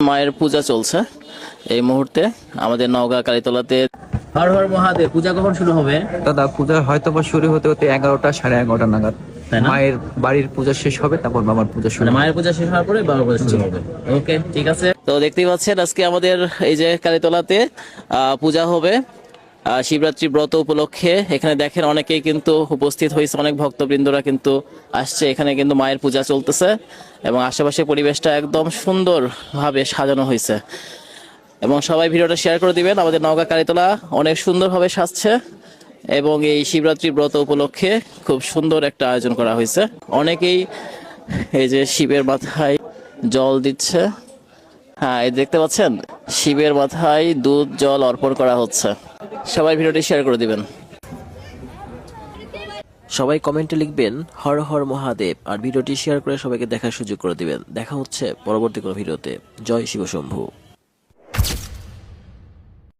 মায়ের পূজা চলছে এই মুহূর্তে আমাদের নওগাঁ কালীতলাতে। হর হর মহাদেব। পূজা কখন শুরু হবে দাদা? পূজা হয়তো বা শুরু হতে হতে 11টা 11:30 নাগাদ। তাই না? মায়ের বাড়ির পূজা শেষ হবে, তারপর বাবার পূজা শুরু মানে হবে। মায়ের পূজা শেষ হওয়ার পরে বাবার পূজা শুরু হবে। ওকে, ঠিক আছে। তো দেখতেই পাচ্ছেন আজকে আমাদের এই যে কালীতলাতে পূজা হবে শিবরাত্রি ব্রত উপলক্ষে। এখানে দেখেন অনেকেই কিন্তু উপস্থিত হয়েছে, অনেক ভক্তবৃন্দরা কিন্তু আসছে। এখানে কিন্তু মায়ের পূজা চলতেছে এবং আশেপাশে পরিবেশটা একদম সুন্দরভাবে সাজানো হয়েছে। এবং সবাই ভিডিওটা শেয়ার করে দিবেন। আমাদের নওগাঁ কালীতলা অনেক সুন্দরভাবে সাজছে এবং এই শিবরাত্রি ব্রত উপলক্ষে খুব সুন্দর একটা আয়োজন করা হয়েছে। অনেকেই এই যে শিবের মাথায় জল দিচ্ছে। হ্যাঁ, এই দেখতে পাচ্ছেন শিবের মাথায় দুধ জল অর্পণ করা হচ্ছে। সবাই ভিডিওটি শেয়ার করে দিবেন। সবাই কমেন্টে লিখবেন হর হর মহাদেব আর ভিডিওটি শেয়ার করে সবাইকে দেখার সুযোগ করে দিবেন। দেখা হচ্ছে পরবর্তী কোনো ভিডিওতে। জয় শিব শম্ভু।